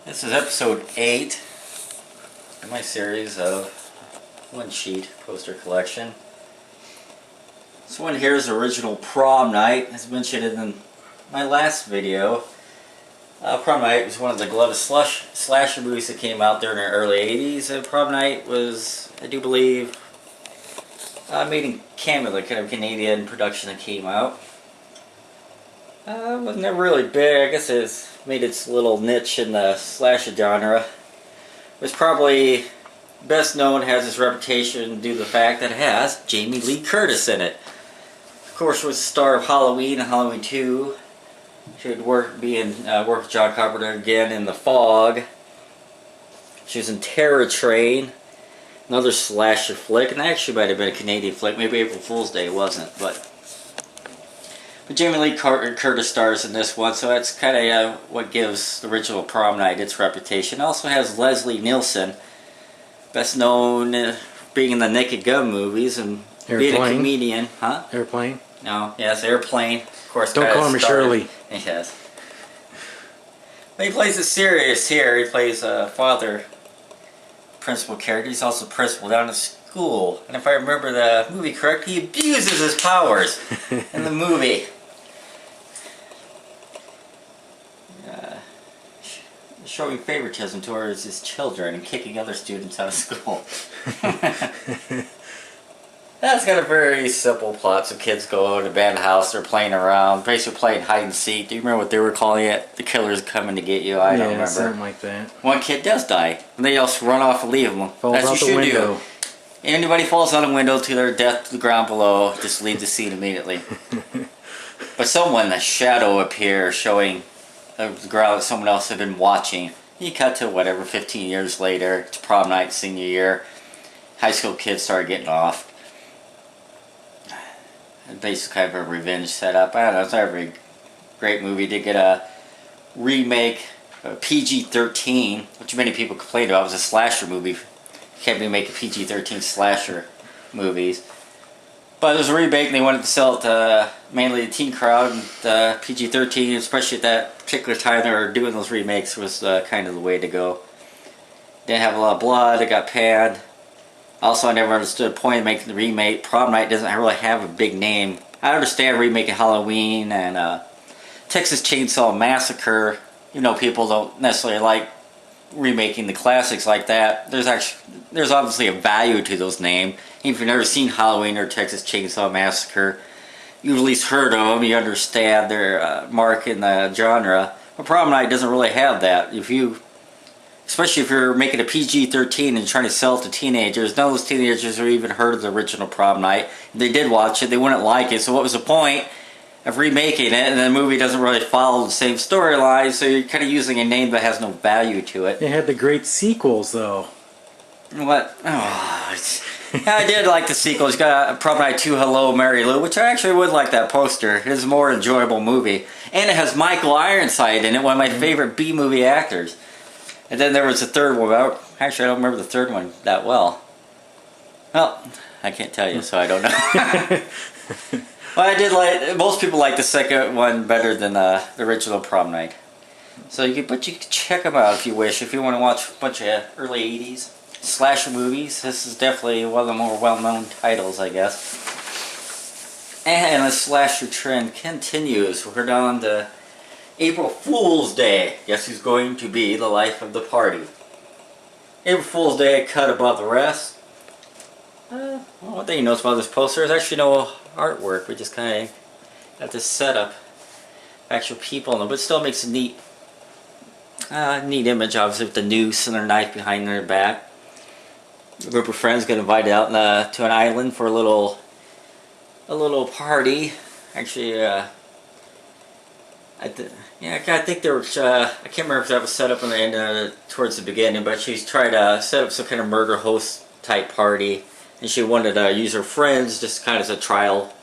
This is episode 8 in my series of one sheet poster collection. This one here is original Prom Night, as mentioned in my last video. Prom Night was one of the beloved slasher movies that came out during the early 80s. Prom Night was, I do believe, made in Canada, kind of Canadian production that came out. Was never really big. I guess it's made its little niche in the slasher genre. It was probably best known, has its reputation due to the fact that it has Jamie Lee Curtis in it. Of course, she was the star of Halloween and Halloween 2. She would work with John Carpenter again in The Fog. She was in Terror Train, another slasher flick, and that actually might have been a Canadian flick. Maybe April Fool's Day wasn't, but Jamie Lee Curtis stars in this one, so that's kind of what gives the original Prom Night its reputation. It also has Leslie Nielsen, best known being in the Naked Gun movies and being a comedian. Huh? Airplane? No, yes, Airplane. Of course, don't call me Shirley. Yes. But he plays it serious here. He plays a father principal character. He's also principal down at school. And if I remember the movie correctly, he abuses his powers in the movie. Showing favoritism towards his children and kicking other students out of school. That's got a very simple plot. Some kids go to a abandoned house, they're playing around, basically playing hide and seek. Do you remember what they were calling it? The killer's coming to get you? I don't remember. Something like that. One kid does die, and they also run off and leave him. Falls out the window. Anybody falls out a window to their death to the ground below, just leave the scene immediately. But someone, a shadow appears, showing the ground that someone else had been watching. You cut to whatever, 15 years later, it's Prom Night, senior year. High school kids started getting off. Basically kind of a revenge setup. I don't know, it's not a very great movie. To get a remake, PG-13, which many people complained about. It was a slasher movie. You can't be making PG-13 slasher movies. But it was a remake and they wanted to sell it to mainly the teen crowd. And PG-13, especially at that particular time they were doing those remakes, was kind of the way to go. Didn't have a lot of blood, it got panned. Also, I never understood the point of making the remake. Prom Night doesn't really have a big name. I understand remaking Halloween and Texas Chainsaw Massacre. You know, people don't necessarily like remaking the classics like that. There's obviously a value to those names. Even if you've never seen Halloween or Texas Chainsaw Massacre, you've at least heard of them. You understand their mark in the genre. But Prom Night doesn't really have that. Especially if you're making a PG-13 and trying to sell it to teenagers, none of those teenagers have even heard of the original Prom Night. If they did watch it, they wouldn't like it. So what was the point of remaking it? And the movie doesn't really follow the same storyline, so you're kind of using a name that has no value to it. It had the great sequels, though. What? Oh, I did like the sequels. You got Prom Night 2, Hello, Mary Lou, which I actually would like that poster. It is a more enjoyable movie. And it has Michael Ironside in it, one of my favorite B-movie actors. And then there was a third one. Actually, I don't remember the third one that well. Well, I can't tell you, so I don't know. Well, I did like. Most people like the second one better than the original Prom Night. So you can check them out if you wish. If you want to watch a bunch of early '80s slasher movies, this is definitely one of the more well-known titles, I guess. And the slasher trend continues. We're down to April Fool's Day. Guess who's going to be the life of the party? April Fool's Day cut above the rest. Well, one thing you notice about this poster is actually no artwork. We just kind of got this setup. Actual people in it, but it still makes a neat image, obviously, with the noose and their knife behind their back. A group of friends get invited out to an island for a little party. Actually, I think there was, I can't remember if that was set up in the end towards the beginning, but she's tried to set up some kind of murder host type party, and she wanted to use her friends just kind of as a trial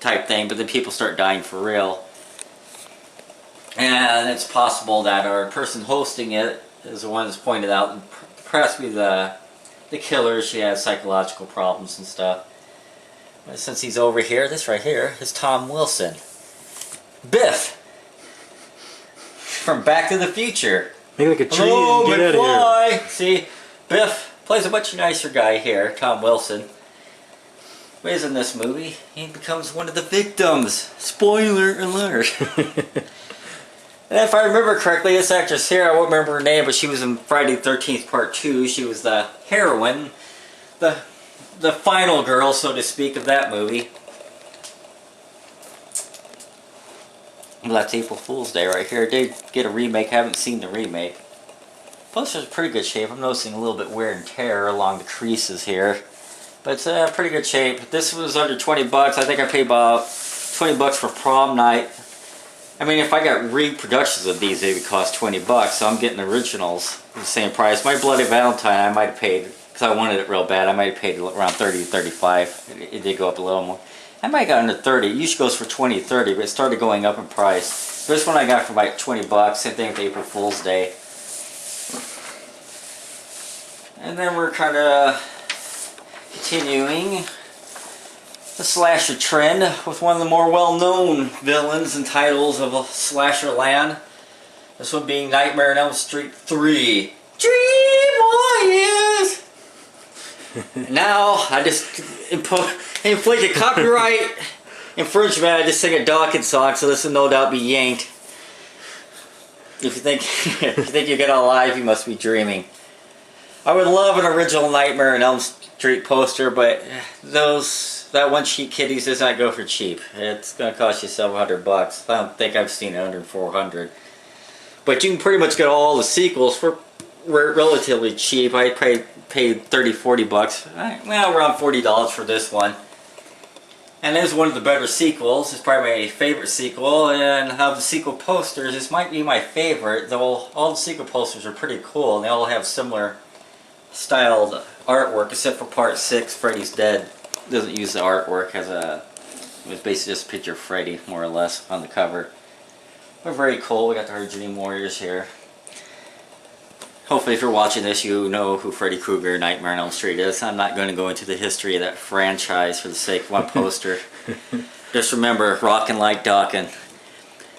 type thing, but then people start dying for real. And it's possible that our person hosting it is the one that's pointed out, and perhaps be the killer. She has psychological problems and stuff. But since he's over here, this right here is Tom Wilson. Biff! From Back to the Future. Make like a tree Hello, and get out of here. McFly! See, Biff plays a much nicer guy here, Tom Wilson. But he's in this movie. He becomes one of the victims. Spoiler alert. And if I remember correctly, this actress here, I won't remember her name, but she was in Friday the 13th Part 2. She was the heroine, the final girl, so to speak, of that movie. Well, that's April Fool's Day right here. Did get a remake. Haven't seen the remake. Poster's in pretty good shape. I'm noticing a little bit wear and tear along the creases here. But it's pretty good shape. This was under 20 bucks. I think I paid about 20 bucks for prom night. I mean, if I got reproductions of these, they would cost 20 bucks. So I'm getting originals at the same price. My Bloody Valentine, I might have paid, because I wanted it real bad, I might have paid around 30 to 35. It did go up a little more. I might have got under 30. It usually goes for 20 to 30, but it started going up in price. This one I got for like 20 bucks. Same thing with April Fool's Day. And then we're kind of continuing the slasher trend with one of the more well-known villains and titles of slasher land. This one being Nightmare on Elm Street 3. Dream Warriors! Now, I just inflict a copyright infringement. I just sing a Dawkins song, so this will no doubt be yanked. If you think you get out alive, you must be dreaming. I would love an original Nightmare on Elm Street poster, but that one cheap kitties does not go for cheap. It's going to cost you several $100. I don't think I've seen it under $400. But you can pretty much get all the sequels for relatively cheap. I paid 30, 40 bucks. Well, around $40 for this one. And it is one of the better sequels. It's probably my favorite sequel. And of the sequel posters, this might be my favorite. Though all the sequel posters are pretty cool. And they all have similar styled artwork, except for Part 6, Freddy's Dead. Doesn't use the artwork. It was basically just a picture of Freddy, more or less, on the cover. But very cool. We got our Dream Warriors here. Hopefully if you're watching this, you know who Freddy Krueger Nightmare on Elm Street is. I'm not going to go into the history of that franchise for the sake of one poster. Just remember, rockin' like Dawkins.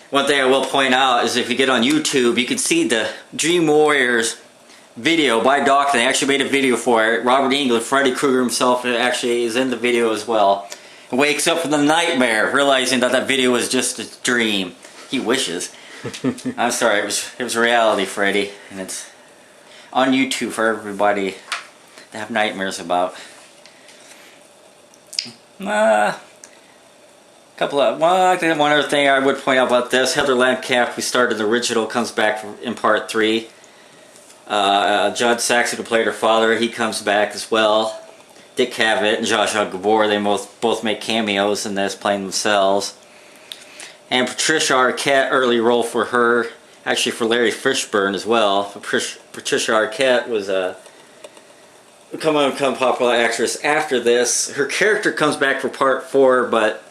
One thing I will point out is if you get on YouTube, you can see the Dream Warriors video by Dawkins. They actually made a video for it. Robert Englund, Freddy Krueger himself, actually is in the video as well. He wakes up from the nightmare, realizing that video was just a dream. He wishes. I'm sorry, it was reality, Freddy, and it's on YouTube for everybody to have nightmares about. One other thing I would point out about this: Heather Langenkamp, who started the original, comes back in Part 3. John Saxon, who played her father, he comes back as well. Dick Cavett and Zsa Zsa Gabor, they both make cameos in this, playing themselves. And Patricia Arquette, early role for her, actually for Larry Fishburne as well. Patricia Arquette was a become popular actress after this. Her character comes back for Part 4, but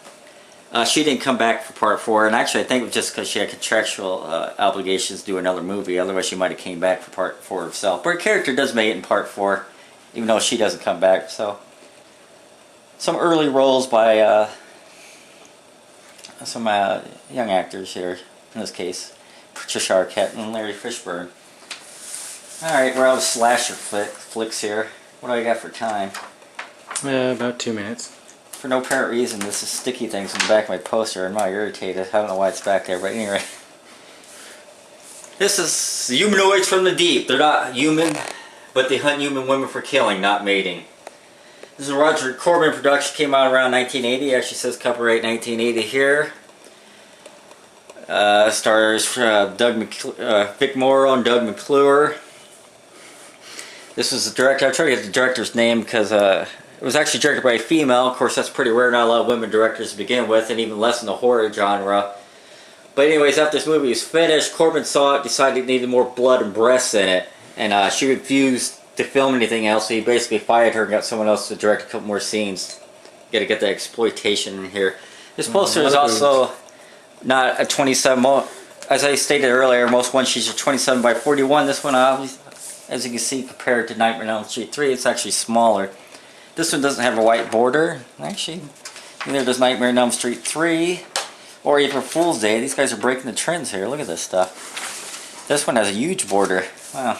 she didn't come back for Part 4. And actually, I think it was just because she had contractual obligations to do another movie. Otherwise, she might have came back for Part 4 herself. But her character does make it in Part 4, even though she doesn't come back. So, some early roles by some young actors here, in this case. Patricia Arquette and Larry Fishburne. Alright, we're out of slasher flicks here. What do I got for time? About 2 minutes. For no apparent reason, this is sticky things in the back of my poster. I'm not irritated. I don't know why it's back there, but anyway. This is Humanoids from the Deep. They're not human, but they hunt human women for killing, not mating. This is a Roger Corman production. Came out around 1980. It actually says copyright 1980 here. Stars Vic Morrow and Doug McClure. This was the director. I'm trying to get the director's name because it was actually directed by a female. Of course, that's pretty rare. Not a lot of women directors to begin with, and even less in the horror genre. But anyways, after this movie was finished, Corman saw it, decided it needed more blood and breasts in it, and she refused to film anything else. So he basically fired her and got someone else to direct a couple more scenes. Got to get the exploitation in here. This poster is also not a 27. As I stated earlier, most one sheets are 27 by 41. This one, as you can see, compared to Nightmare on Elm Street 3, it's actually smaller. This one doesn't have a white border. Actually, neither does Nightmare on Elm Street 3 or April Fool's Day. These guys are breaking the trends here. Look at this stuff. This one has a huge border. Wow.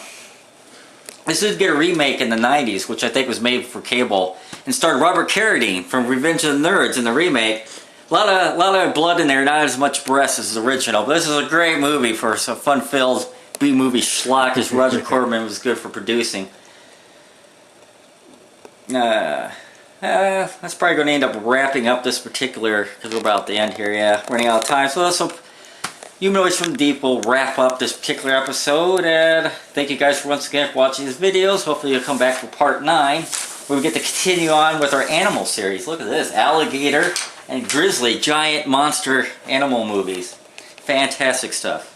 This did get a remake in the 90s, which I think was made for cable, and starred Robert Carradine from Revenge of the Nerds in the remake. A lot of blood in there, not as much breast as the original, but this is a great movie for some fun-filled B-movie schlock, as Roger Corman was good for producing. That's probably going to end up wrapping up this particular, because we're about at the end here, yeah, running out of time. So that's Humanoids from the Deep will wrap up this particular episode, and thank you guys once again for watching these videos. Hopefully you'll come back for part 9, where we get to continue on with our animal series. Look at this, alligator and grizzly, giant monster animal movies. Fantastic stuff.